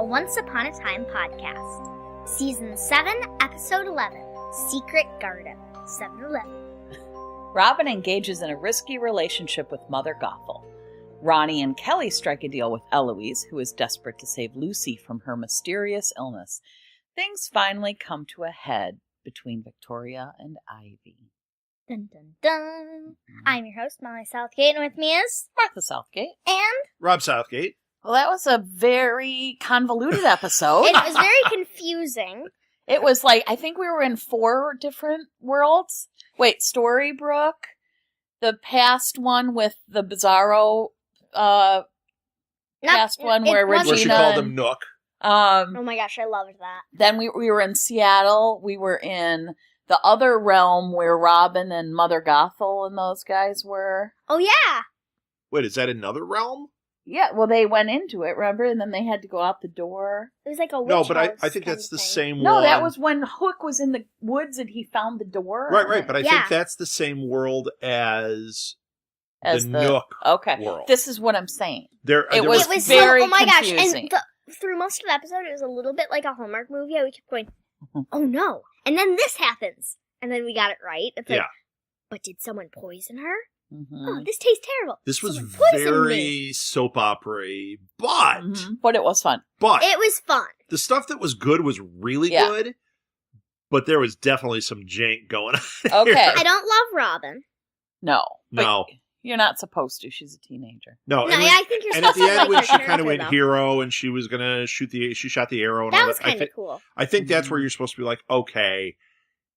a Once Upon a Time podcast. Season 7, Episode 11, Secret Garden, 7-Eleven. Robin engages in a risky relationship with Mother Gothel. Ronnie and Kelly strike a deal with Eloise, who is desperate to save Lucy from her mysterious illness. Things finally come to a head between Victoria and Ivy. Dun dun dun. I'm your host, Molly Southgate, and with me is Martha Southgate. And Rob Southgate. Well, that was a very convoluted episode. it was very confusing. It was like, I think we were in 4 different worlds. Wait, Storybrooke, the past one with the Bizarro, past one where Regina... Where she called him Nook. Oh my gosh, I loved that. Then we were in Seattle. We were in the other realm where Robin and Mother Gothel and those guys were. Oh yeah! Wait, is that another realm? Yeah, well, they went into it, remember? And then they had to go out the door. It was like a witch No, but house I think kind that's of the thing. same one. No, that was when Hook was in the woods and he found the door. Right, but I Yeah. think that's the same world as the Nook world. This is what I'm saying. There was It was very so, oh my gosh, confusing. and through most of the episode, it was a little bit like a Hallmark movie. We kept going, oh no, and then this happens, and then we got it right. It's like, Yeah. but did someone poison her? Mm-hmm. Oh, this tastes terrible. This was Someone poisoned very me. soap opera-y, but But it was fun. It was fun. the stuff that was good was really Yeah. good, but there was definitely some jank going on. Okay. here. I don't love Robin. No. No. But you're not supposed to. She's a teenager. No, No, and, I think you're and at supposed the to end like when her she kind character, of went though. hero and she was gonna she shot the arrow and That all was that. kind of cool. I think that's where you're supposed to be like, okay,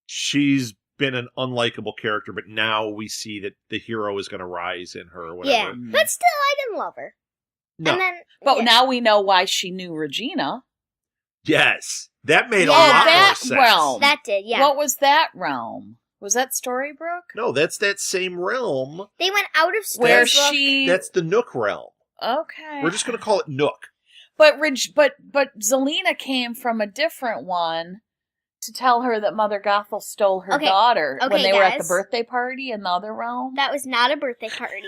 she's been an unlikable character, but now we see that the hero is going to rise in her or Yeah, whatever. but still, I didn't love her. No. And then, But yeah. now we know why she knew Regina. Yes. That made a Yeah. lot more that sense. realm. that did, yeah. What was that realm? Was that Storybrooke? No, that's that same realm. They went out of Where Storybrooke. she... That's the Nook realm. Okay. We're just going to call it Nook. But Zelina came from a different one to tell her that Mother Gothel stole her Okay. daughter when Okay, they were at the guys. birthday party in the other realm. That was not a birthday party.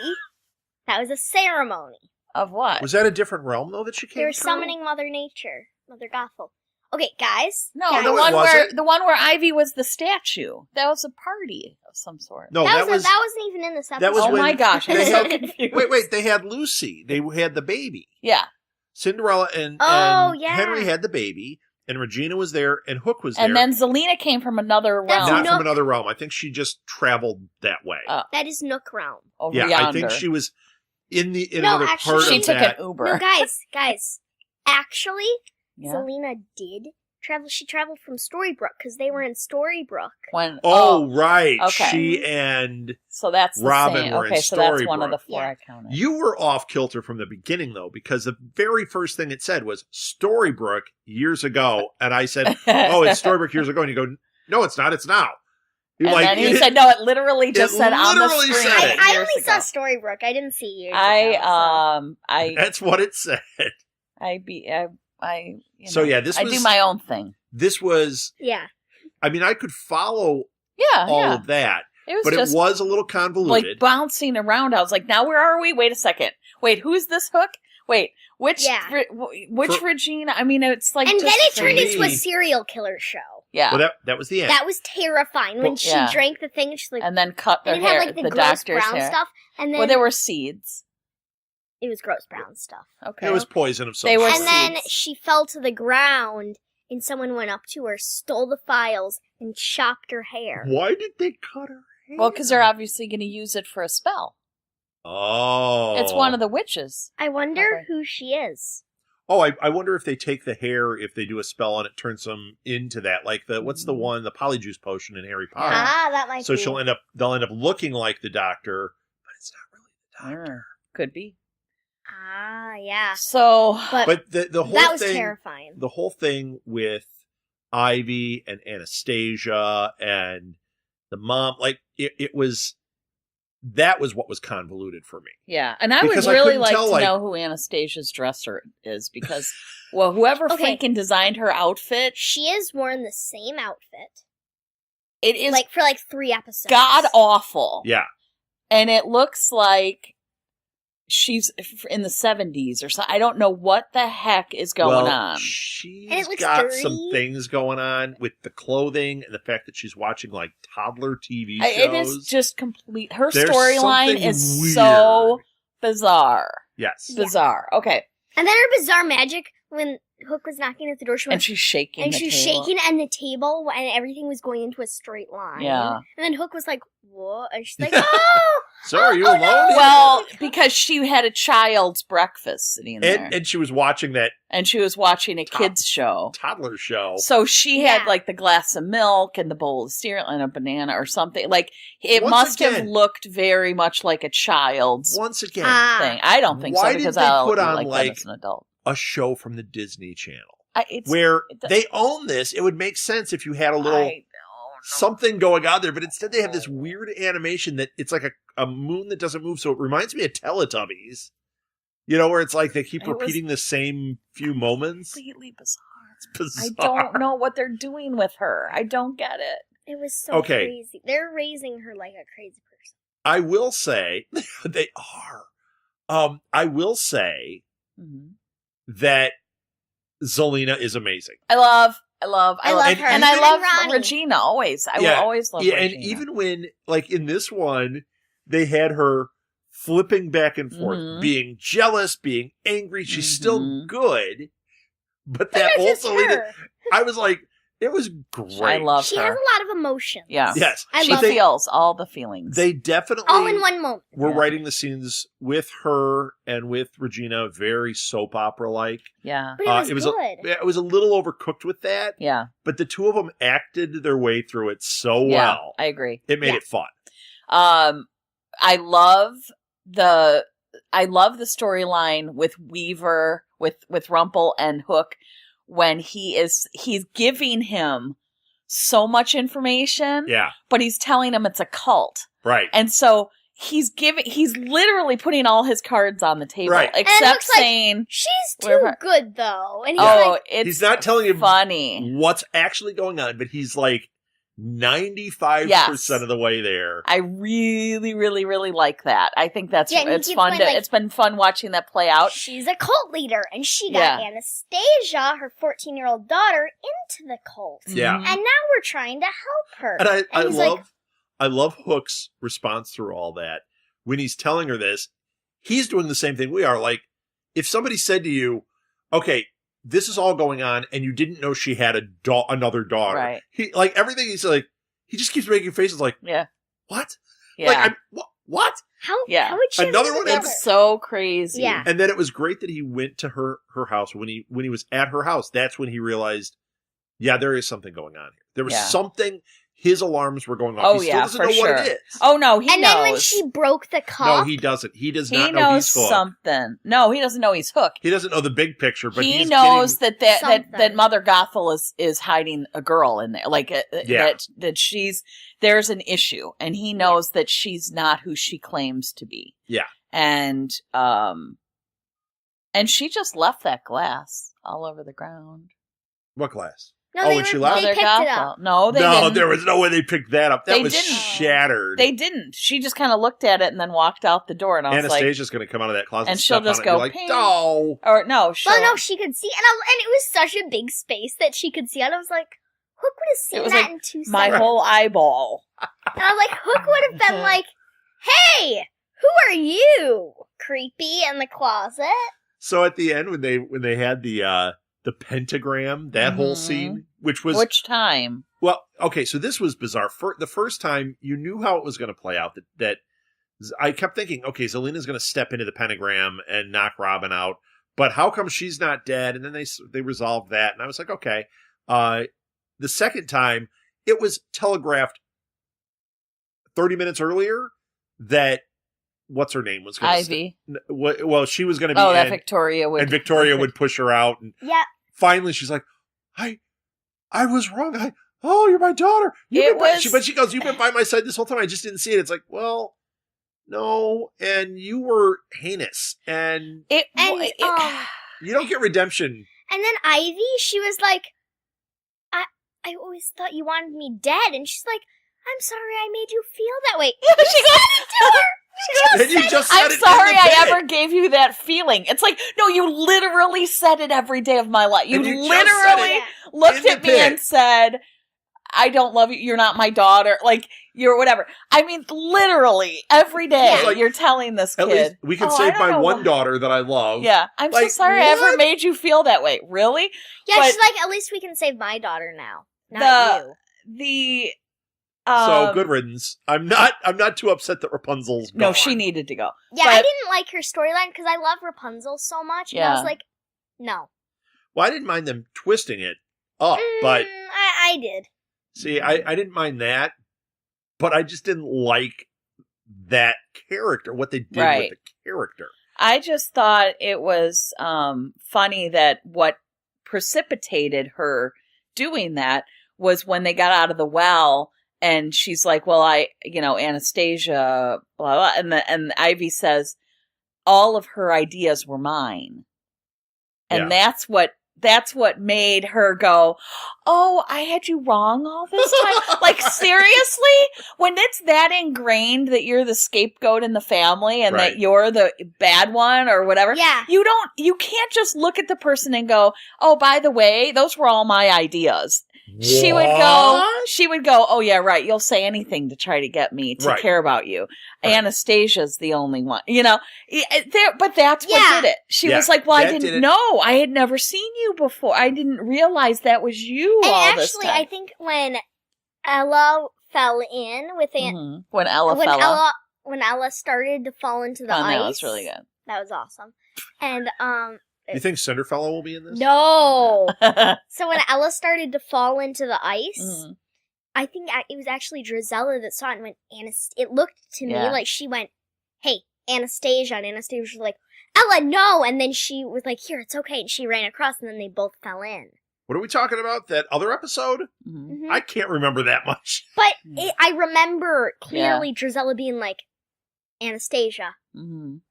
That was a ceremony. Of what? Was that a different realm, though, that she came They were through? summoning Mother Nature, Mother Gothel. Okay, guys. No, guys. the No, it one wasn't. where Ivy was the statue. That was a party of some sort. No, that wasn't even in this episode. that was Oh when my gosh, I'm they so had- confused. Wait, they had Lucy. They had the baby. Yeah. Cinderella and Oh, yeah. Henry had the baby, and Regina was there, and Hook was And there. then Zelina came from another That's realm. Not Nook. from another realm. I think she just traveled that way. That is Nook Realm. Over Yeah, yonder. I think she was in No, another actually, part She of took that. an Uber. No, guys. Actually, Yeah. Zelina did travel. She traveled from Storybrooke because they were in Storybrooke. When, Oh, right. Okay. She and so that's the Robin same. were in Okay, so that's one of the Storybrooke. 4 Yeah. I counted. you were off kilter from the beginning, though, because the very first thing it said was Storybrooke years ago, and I said, "Oh, it's Storybrooke years ago," and you go, "No, it's not. It's now." You're And then he said, "No, it literally just It said on the literally screen." said it. I years only saw ago. Storybrooke. I didn't see years ago, I That's what it said. So, yeah, this I was- do my own thing. This was. Yeah. I mean, I could follow Yeah, all yeah. of that, It was but just it was a little like convoluted. bouncing around. I was like, "Now where are we? Wait a second. Wait, who's this Hook? Wait, which Yeah. which For- Regina? I mean, it's like And just then it for turned me. into a serial killer show. Yeah, Well, that was the end. That was terrifying. When she Yeah. drank the thing, she's like, and then cut their and it hair, had like the, gross doctor's brown hair. stuff. And then Well, there were seeds. it was gross brown stuff. Okay, It was poison of some They were sort. And then seeds. she fell to the ground, and someone went up to her, stole the files, and chopped her hair. Why did they cut her hair? well, because they're obviously going to use it for a spell. Oh. It's one of the witches. I wonder Okay. who she is. Oh, I wonder if they take the hair, if they do a spell on it, turns them into that. Like what's the one, the polyjuice potion in Harry Potter. Ah, that might So be. they'll end up looking like the Doctor, but it's not really the Doctor. Could be. Ah, yeah. So, But the whole that was thing, terrifying. the whole thing with Ivy and Anastasia and the mom, like it was. That was what was convoluted for me. yeah, and I Because would I really couldn't like tell, to like- know who Anastasia's dresser is because, well, whoever Okay. freaking designed her outfit, She has worn the same outfit, it is like for like 3 episodes. god awful. Yeah. And it looks like she's in the 70s or something. I don't know what the heck is going on. She's And it looks got dirty. some things going on with the clothing and the fact that she's watching like toddler TV shows. It is just complete. Her There's storyline something is weird. so bizarre. Yes. Yeah. Bizarre. Okay. And then her bizarre magic when Hook was knocking at the door, she went, And she's shaking and the she's table. shaking and the table and everything was going into a straight line. Yeah. And then Hook was like, what? And she's like, oh! So are you oh, alone? no. Well, because she had a child's breakfast sitting there. And she was watching that And she was watching a kids show. toddler show. So she had Yeah. like the glass of milk and the bowl of cereal and a banana or something. Like it Once must have again- looked very much like a child's Once again, thing. I don't think Why so did because they I'll put be on, like that like, as an adult. a show from the Disney Channel It's where it- they own this. It would make sense if you had a little I don't know. something going on there, but instead they have this weird animation that it's like a moon that doesn't move. So it reminds me of Teletubbies, you know, where it's like they keep It was repeating the same few moments. Completely bizarre. It's I bizarre. don't know what they're doing with her. I don't get it. It was so Okay. crazy. They're raising her like a crazy person. I will say they are. I will say Mhm. that Zelina is amazing. I love her. and I even love Ronnie. Regina always. I will Yeah. always love Yeah, Regina. and even when, like in this one, they had her flipping back and forth, Mhm. being jealous, being angry. She's still Mhm. good, but But that that's just also, her. I was like, it was great. I love She her. has a lot of emotions. Yeah. Yes, I she love they, feels all the feelings. they definitely All in one moment. were Yeah. writing the scenes with her and with Regina very soap opera like. But yeah. it was good. It was a little overcooked with that, Yeah. but the two of them acted their way through it so Yeah. well. I agree. It made Yeah. it fun. I love the storyline with Weaver, with Rumple and Hook when he's giving him so much information, Yeah, but he's telling him it's a cult. right. And so he's literally putting all his cards on the table, Right. And it except looks like saying, She's too Whatever. good, though. And he's oh, like, it's He's not telling you funny. what's actually going on, but he's like 95% Yes. of the way there. I really, really, really like that. I think that's Yeah, and he it's keeps fun. going, like- It's been fun watching that play out. she's a cult leader. And she got Yeah. Anastasia, her 14-year-old daughter, into the cult. Yeah. Mhm. And now we're trying to help her. And I he's like, love Hook's response through all that. When he's telling her this, he's doing the same thing we are. Like, if somebody said to you, okay, this is all going on, and you didn't know she had another daughter. Right. He, like, everything he's like, he just keeps making faces like, Yeah. what? Yeah. Like, what? how Yeah. would she Another have one together? It's so crazy. Yeah. And then it was great that he went to her house. When he was at her house, that's when he realized, yeah, there is something going on here. There was Yeah. something. His alarms were going off. Oh, he still yeah, doesn't for know sure. what it is. Oh no, he And knows. then when she broke the cup, No, he doesn't. He does He not know knows he's Hook. something. No, he doesn't know he's Hook. He doesn't know the big picture, but He he's knows getting, that something. Mother Gothel is hiding a girl in there, like Yeah. that there's an issue, and he knows that she's not who she claims to be. Yeah. And she just left that glass all over the ground. what class? no, Oh, they, when she were, left? they Mother picked it up. Gothel. No, they No, didn't. there was no way they picked that up. That They was didn't. shattered. They didn't. She just kind of looked at it and then walked out the door, and I was Anastasia's going to come out of that closet and she'll step on just it and go, be like, "Ping." no. like, or no, Well, no, she could see. And it was such a big space that she could see. And I was like, Hook would have seen was that like in 2 my seconds. whole eyeball. And I was like, Hook would have been like, hey, who are you? Creepy in the closet. So at the end, when they had the pentagram, that whole Mhm. scene, which was Which time? well, okay. So this was bizarre. The first time, you knew how it was going to play out. That I kept thinking, okay, Zelina's going to step into the pentagram and knock Robin out, but how come she's not dead? And then they resolved that, and I was like, okay. The second time, it was telegraphed 30 minutes earlier that what's her name was going to Ivy. well, she was going to be Oh, that in, Victoria would. and Victoria would push her out, and Yeah. finally she's like, I was wrong. Oh, you're my daughter. But she goes, you've been by my side this whole time. I just didn't see it. It's like, well, no, and you were heinous, and And you don't get redemption. And then Ivy, she was like, I always thought you wanted me dead. And she's like, I'm sorry I made you feel that way. she goes, And you just said I'm it sorry in the I bit. ever gave you that feeling. It's like, no, you literally said it every day of my life. You And you just literally said looked in at the me pit. and said, I don't love you. You're not my daughter. Like, you're whatever. I mean, literally every day It's like, you're telling this At kid. least we can "Oh, I save don't my know one why." daughter that I love. Yeah. I'm so Like, sorry I ever what? made you feel that way. Really? Yeah, But she's like, at least we can save my daughter now, not you. The So good riddance. I'm not too upset that Rapunzel's gone. No, she needed to go. Yeah, But- I didn't like her storyline because I love Rapunzel so much. And I was Yeah. like, no. Well, I didn't mind them twisting it up, but I did. see, I didn't mind that, but I just didn't like that character, what they did Right. with the character. I just thought it was funny that what precipitated her doing that was when they got out of the well and she's like, well, Anastasia, blah, blah, and Ivy says all of her ideas were mine. And that's what made her go, oh, I had you wrong all this time? Like, seriously? When it's that ingrained that you're the scapegoat in the family and Right. that you're the bad one or whatever, Yeah. you can't just look at the person and go, oh, by the way, those were all my ideas. She would go, oh yeah, right. You'll say anything to try to get me to Right. care about you. Right. Anastasia's the only one, but that's what Yeah. did it. She Yeah, was like, well, I that did didn't it. know. I had never seen you before. I didn't realize that was you And all this actually, time. I think when Ella fell in with Mhm. When Ella fell. when Ella started to fall into the Oh, ice, that was really good. That was awesome. And You think Cinderfella will be in this? no. So when Ella started to fall into the ice, Mhm. I think it was actually Drizella that saw it and went, it looked to me Yeah. like she went, hey, Anastasia. And Anastasia was like, Ella, no. And then she was like, here, it's okay. And she ran across and then they both fell in. What are we talking about? That other episode? Mhm. Mhm. I can't remember that much. But Mm. I remember clearly Drizella being like, Anastasia, Mhm.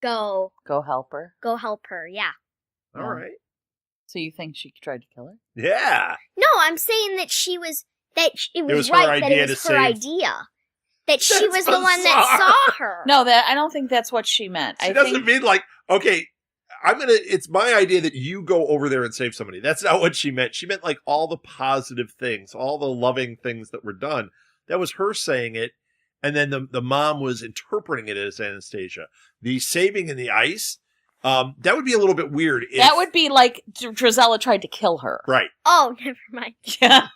go Go help her. help her. Yeah. All Yeah. right. So you think she tried to kill her? Yeah. No, I'm saying that it was was her right that idea it was to her save- idea. That she That's was the one that bizarre. saw her. No, I don't think that's what she meant. She I doesn't think mean like, okay, it's my idea that you go over there and save somebody. That's not what she meant. She meant like all the positive things, all the loving things that were done. That was her saying it. And then the mom was interpreting it as Anastasia. The saving in the ice, that would be a little bit weird. that would be like Drizella tried to kill her. Right. Oh, never mind. Yeah.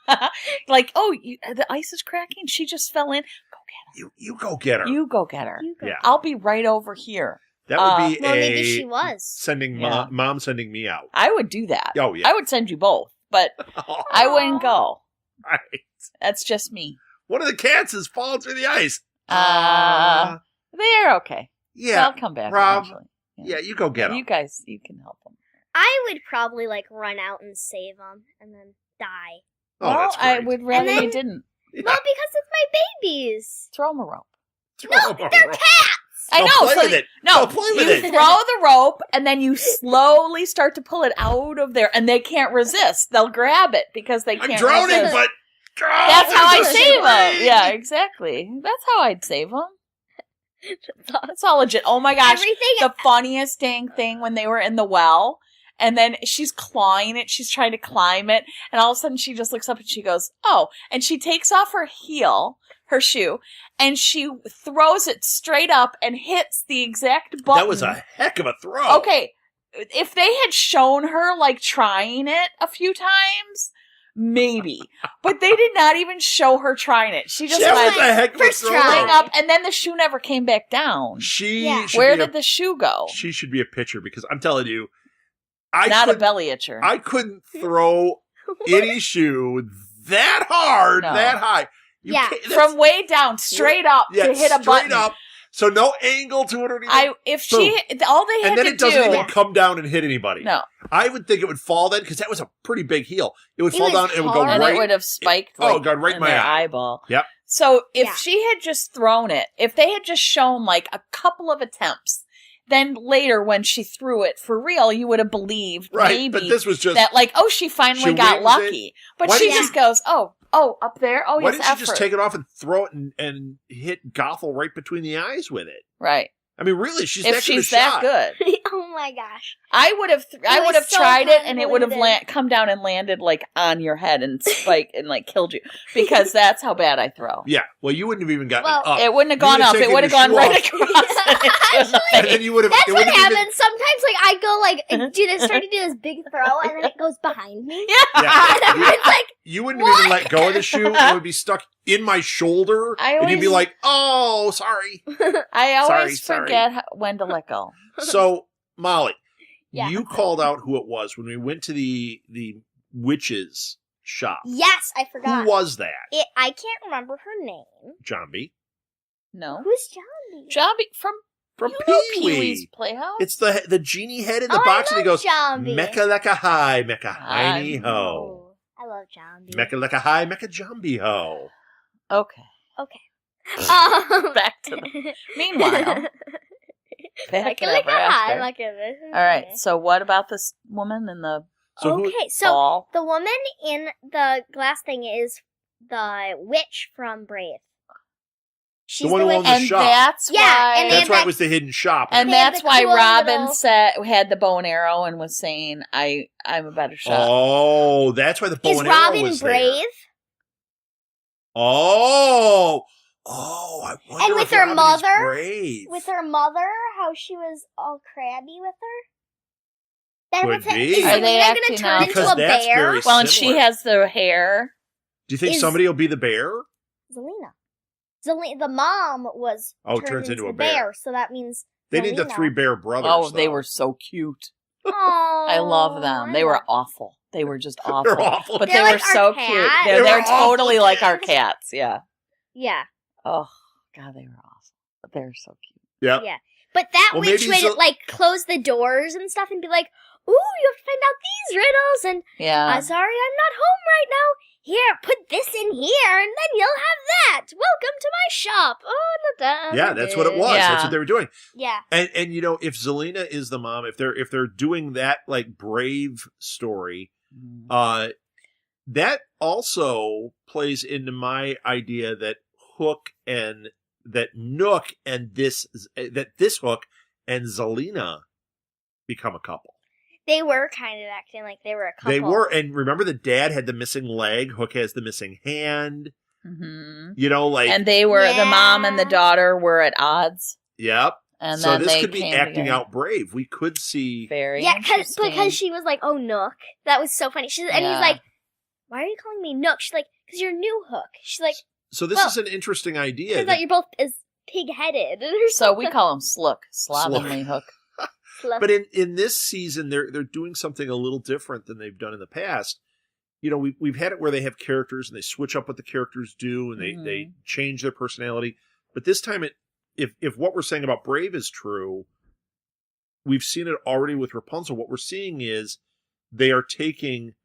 Like, oh, the ice is cracking. She just fell in. You go get her. You go get her. You go. Yeah. I'll be right over here. That would be Well, maybe she was. sending Yeah. mom sending me out. I would do that. Oh, yeah. I would send you both, but I wouldn't go. Right. That's just me. One of the cats has fallen through the ice. Uh, They're okay. yeah. They'll come back Rob, eventually. Yeah, you go get them. You guys, you can help them. I would probably like run out and save them and then die. Oh, well, that's I great. would rather then- you didn't. Yeah. Well, because it's my babies. Throw them a rope. No, they're cats. I They'll know. play So with it. No, They'll play with you it. throw the rope and then you slowly start to pull it out of there, and they can't resist. They'll grab it because they I'm can't drowning, resist. but That's how I That's save right. them. Yeah, exactly. That's how I'd save them. That's all legit. Oh my gosh. Everything. The funniest dang thing when they were in the well, and then she's clawing it, she's trying to climb it, and all of a sudden she just looks up and she goes, oh, and she takes off her shoe, and she throws it straight up and hits the exact button. That was a heck of a throw. Okay, if they had shown her, like, trying it a few times, maybe. But they did not even show her trying it. She just That went was a heck of a first throw. try. flying up, and then the shoe never came back down. She Yeah. should Where be did the shoe go? she should be a pitcher because I'm telling you, Not a belly itcher. I couldn't throw any shoe that hard, No. that high. You Yeah. can't- that's- From way down, straight up yeah, to hit a straight button. up. So no angle to it or anything. All they had and then to it doesn't do. even come down and hit anybody. No, I would think it would fall then because that was a pretty big heel. It would It fall was down and it would go hard. and right. it would have spiked. Oh, Like, God, right in in my their eye. eyeball. Yep. So if Yeah. she had just thrown it, if they had just shown like a couple of attempts, then later when she threw it for real, you would have believed Right, maybe but this was just that like, oh, she finally she got wings lucky. But Why she did just goes, oh, Oh, up there? Oh, Why yes, didn't she just take it off and throw it and hit Gothel right between the eyes with it? Right. I mean, really, she's If that she's good a that shot. good. Oh my gosh. I would have was so tried it, and it would have convoluted. come down and landed like on your head and and like killed you, because that's how bad I throw. Yeah, well, you wouldn't have even gotten Well, it up. It wouldn't have You gone would've up. It taken would have your gone shoe right off. across. And then you would have. That's it what wouldn't have even- happens. Sometimes, like, I go, like, start to do this big throw, and then it goes behind me. Yeah. Yeah. And it's like, You wouldn't have even let go of the shoe. It would be stuck in my shoulder. I And you'd be always- like, oh, sorry. I always Sorry. forget when to let go. So, Molly, Yeah. you called out who it was when we went to the witch's shop. yes, I forgot. Who was that? I can't remember her name. Zombie. No, Who's Zombie? Zombie from From you know Pee-wee. Pee-wee's Playhouse. It's the genie head in the Oh, box, I and he love goes, Zombie. Mecca lecca hi, mecca hiney ho. Oh, I love Zombie. Mecca lecca hi, mecca zombie ho. Okay, back to the. Meanwhile, back in Nebraska. All right. So, what about this woman in the So who- Okay, so ball? the woman in the glass thing is the witch from Brave. She's one who witch. owns the And shop. that's Yeah, why. and they That's have why that- it was the hidden shop. And They have that's the why cool Robin little- had the bow and arrow and was saying, I'm a better shot." Oh, that's why the bow Is and arrow Robin was there. brave? Oh, I wonder And with if her Robin is mother? brave. With her mother, how she was all crabby with her? Then Could what's that? be. Is Are they Selena acting gonna turn out? into Because a that's bear? very Well, and she similar. has the hair. Do you think is- somebody will be the bear? Zelena. The mom was turned turns into a a bear. so that means They need the Zelena. three bear brothers. Oh, they though. were so cute. Oh, I love them. They were awful. They were just awful. They're awful. But They're they like were so our cute. cat. They're, They they're were awful totally like our cats. cats. Yeah. Yeah, Oh, God, they were awesome. But they're so cute. Yep. yeah. But that Well, witch maybe would like close the doors and stuff and be like, "Ooh, you have to find out these riddles." And Yeah. I'm sorry, I'm not home right now. Here, put this in here, and then you'll have that. Welcome to my shop. Oh, Yeah, that's what it was. Yeah. That's what they were doing. Yeah, And you know, if Zelena is the mom, if they're doing that like brave story, Mhm. that also plays into my idea that Hook and that Nook and this Hook and Zelena become a couple. they were kind of acting like they were a couple. They were, and remember the dad had the missing leg, Hook has the missing hand. Mhm. You know, like And they were, the mom and the Yeah. daughter were at odds. yep. And So then this they could be came acting together. out brave. We could see. Very Yeah, interesting. because she was like, "Oh, Nook." That was so funny. And Yeah. he's like, "Why are you calling me Nook?" She's like, "Because you're new Hook." She's like, So this Well, is an interesting idea. "Turns out you're both as pig-headed." So we call him Slook, slovenly Hook. But in this season, they're doing something a little different than they've done in the past. You know, we've had it where they have characters and they switch up what the characters do and they change their personality. But this time, if what we're saying about Brave is true, we've seen it already with Rapunzel. What we're seeing is they are taking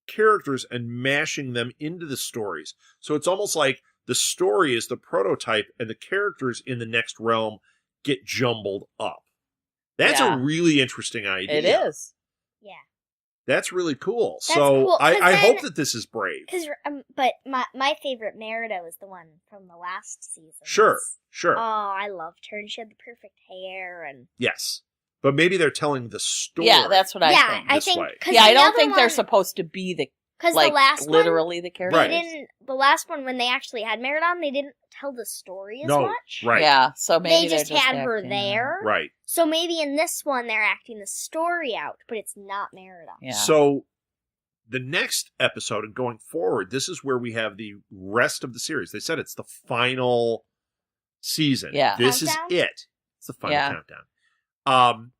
characters and mashing them into the stories. So it's almost like the story is the prototype and the characters in the next realm get jumbled up. That's Yeah. a really interesting idea. It is. Yeah. That's really cool. That's So cool, 'cause I then- hope that this is Brave. But my favorite Merida was the one from the last season. Sure. Oh, I loved her, and she had the perfect hair, and Yes. But maybe they're telling the story. Yeah, that's what I yeah, think. I this think. way. 'Cause Yeah, I the don't other think they're one- supposed to be the Because like the last literally the one, characters. Right. they didn't. The last one, when they actually had Merida on, they didn't tell the story as No, much. right. Yeah, so maybe They they're just had her acting, there. Right. So maybe in this one they're acting the story out, but it's not Merida. Yeah. So the next episode and going forward, this is where we have the rest of the series. They said it's the final season. Yeah. This Countdown? is it. It's the final Yeah. countdown.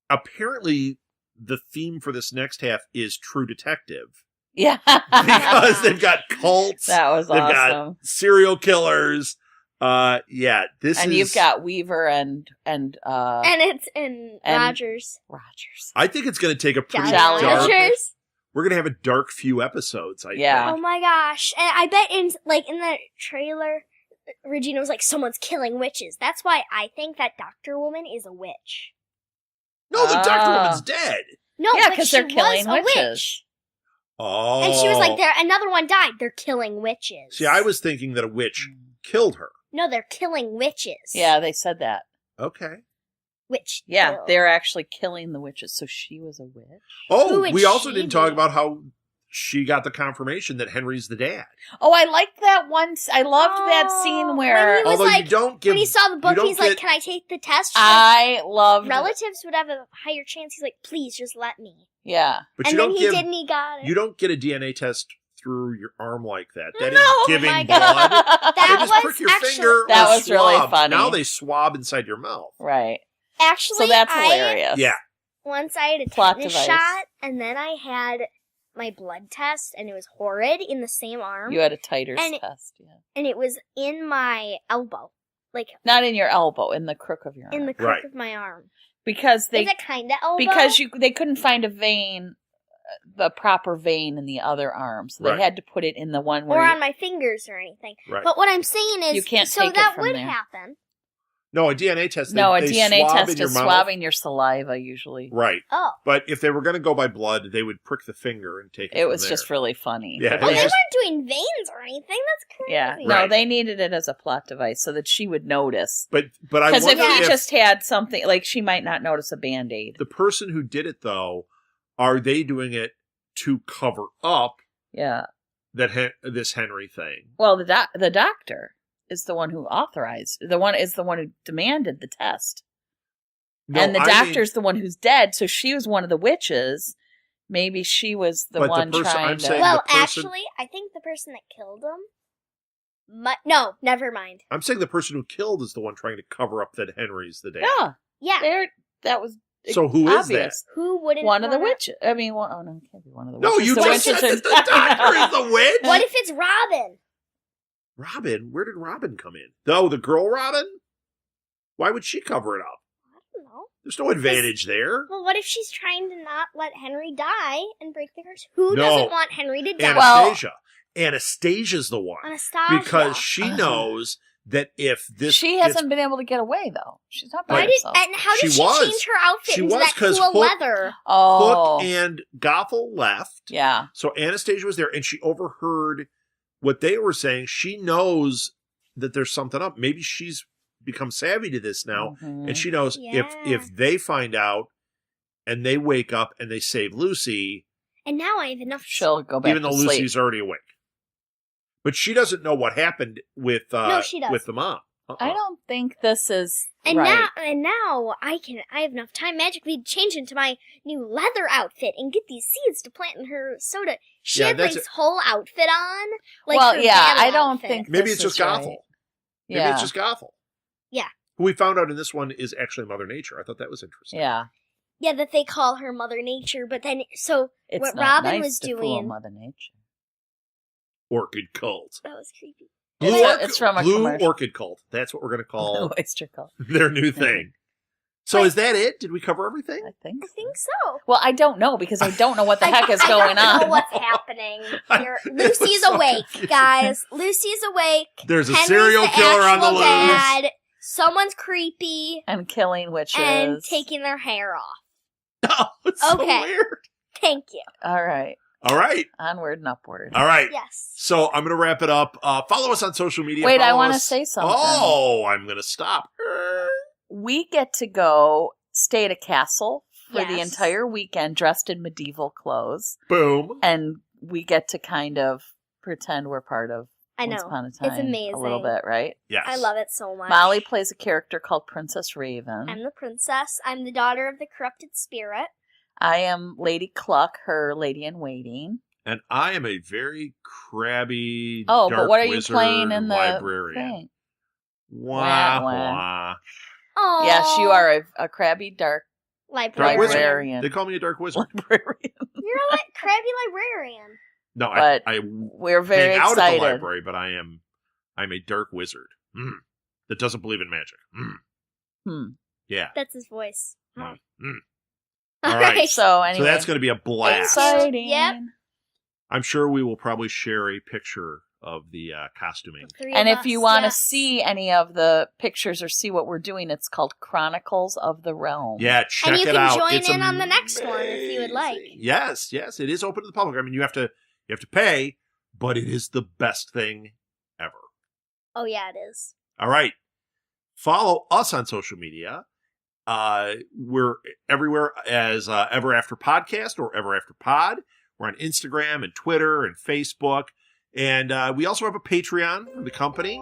Apparently the theme for this next half is True Detective. Yeah. Because they've got cults. That was They've awesome. got serial killers. This And is. you've got Weaver and And it's in and- Rogers. Rogers. I think it's going to take a pretty Jolly dark. Rogers. We're going to have a dark few episodes. I Yeah. Oh my gosh! And I bet in the trailer, Regina was like, "Someone's killing witches." That's why I think that Doctor Woman is a witch. No, the Doctor Ah. Woman's dead. No, Yeah, but 'cause she they're killing was a witches. witch. Oh. And she was like, "There, another one died. They're killing witches." See, I was thinking that a witch killed her. No, they're killing witches. Yeah, they said that. Okay. Witch. Yeah, kill. they're actually killing the witches. So she was a witch? Oh, Who would we also she didn't talk be? about how she got the confirmation that Henry's the dad. Oh, I liked that once. I loved that scene Oh, where when he was Although you like- don't give when he saw the book, don't he's like, get- "Can I take the test?" She's like, I loved relatives would have a higher chance. He's like, "Please, just let me." Yeah. but And you then don't he give did, and he got it. you don't get a DNA test through your arm like that. That is No, giving my blood. God. They That just was prick your actually- finger. That or was really swab. funny. Now they swab inside your mouth. Right. Actually, So that's hilarious. Yeah. Once I had a Plot tetanus device. shot, and then I had my blood test, and it was horrid in the same arm, You had a titer's And- test, yeah. and it was in my elbow, like Not in your elbow, in the crook of your arm. in the crook Right. of my arm. Because Is it kind of elbow? because they couldn't find a vein, the proper vein in the other arm, so they Right. had to put it in the one or where on my fingers or anything. Right. But what I'm saying is, You can't so take it that from would there. happen. No, a DNA test. no, a they DNA swab test in your is mouth. swabbing your saliva usually. Right. Oh, But if they were going to go by blood, they would prick the finger and take it. It from was there. just really funny. Yeah, But it well, was they just- weren't doing veins or anything. That's crazy. Yeah, Right. no, they needed it as a plot device so that she would notice. But I Because if wonder he if just had something, like she might not notice a Band-Aid. the person who did it though, are they doing it to cover up Yeah. that this Henry thing? Well, the doctor is the one who authorized. The one who demanded the test. No, and the I mean- doctor's the one who's dead, so she was one of the witches. Maybe she was the But the one person- trying I'm to. saying- Well, the person- actually, I think the person that killed him. No, never mind. I'm saying the person who killed is the one trying to cover up that Henry's the dad. Yeah, Yeah, that was So who is obvious. who wouldn't? One of the wanna- witches. I mean, oh no, it can't be one of the No, witches. you The just said witches that the doctor is the witch. What if it's Robin? Robin? Where did Robin come in? Oh, the girl Robin? Why would she cover it up? I don't know. There's no advantage there. Well, what if she's trying to not let Henry die and break the curse? Who No. doesn't want Henry to die? Anastasia. Anastasia's the one. Anastasia. Because she knows that if this She hasn't been able to get away though. She's not by Why did herself. and how did She she, was. change her outfit She into was, that 'cause cool Hook- leather? Oh, Hook and Gothel left. yeah. So Anastasia was there and she overheard what they were saying. She knows that there's something up. Maybe she's become savvy to this now. Mhm. And she knows Yeah. if they find out and they wake up and they save Lucy, And now I have enough. She'll go back even though to sleep. Lucy's already awake. But she doesn't know what happened with No, she does. with the mom. I don't think this is And right. now I have enough time magically to change into my new leather outfit and get these seeds to plant in her soda. She Yeah, had that's this whole outfit on. Like well, her yeah, battle I don't outfit. think Maybe this it's just is right. Gothel. Maybe Yeah, it's just Gothel. Yeah. Who we found out in this one is actually Mother Nature. I thought that was interesting. yeah. Yeah, that they call her Mother Nature, but then so It's what not Robin nice was to fool doing. Mother Nature. Orchid Cult. That was creepy. It's from a Blue commercial. Orchid Cult. That's what we're going to call Oyster Cult. their new thing. So is that it? Did we cover everything? I think. I think so. Well, I don't know because I don't know what the heck is I going don't know on. what's happening here. It was Lucy's so awake, confusing. guys. Lucy's awake. There's a Henry's serial the killer on the actual loose. dad. Someone's creepy And killing witches. and taking their hair off. Oh, it's so Okay. weird. Thank you. All right. All right. Onward and upward. All right. Yes. So I'm going to wrap it up. Follow us on social media. Wait, I Follow want to us- say something. Oh, I'm going to stop. We get to go stay at a castle for the Yes. entire weekend dressed in medieval clothes. Boom. And we get to kind of pretend we're part of I Once know. Upon a Time. It's amazing. A little bit, right? Yes. I love it so much. Molly plays a character called Princess Raven. I'm the princess. I'm the daughter of the corrupted spirit. I am Lady Cluck, her lady in waiting. And I am a very crabby. Oh, dark but what are you wizard playing in the librarian? thing? Wah, Wah, wah. wah. Oh. Yes, you are a crabby dark Dark librarian. wizard. librarian. They call me a dark wizard. librarian. You're a crabby librarian. No, But I We're very hang out at excited. the library, but I'm a dark wizard that doesn't believe in magic. Hmm. Yeah. That's his voice. Mm. All All right. right. So anyway, So that's going to be a blast. Thank you. exciting. Yep. I'm sure we will probably share a picture of the costuming. And if you want to see any of the pictures or see what we're doing, it's called Chronicles of the Realm. Yeah, check it out. And you can join It's in on the next one if you would like. Yes, it is open to the public. I mean, you have to pay, but it is the best thing ever. Oh yeah, it is. All right. Follow us on social media. We're everywhere as Ever After Podcast or Ever After Pod. We're on Instagram and Twitter and Facebook. And we also have a Patreon for the company.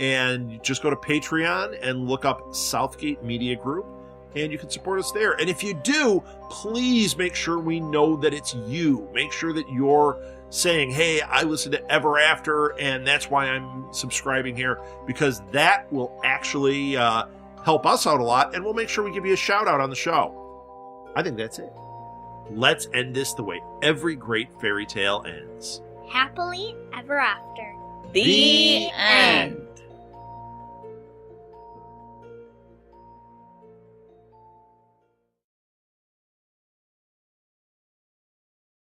And you just go to Patreon and look up Southgate Media Group. And you can support us there. And if you do, please make sure we know that it's you. Make sure that you're saying, hey, I listen to Ever After, and that's why I'm subscribing here. Because that will actually help us out a lot. And we'll make sure we give you a shout out on the show. I think that's it. Let's end this the way every great fairy tale ends. Happily ever after. The end.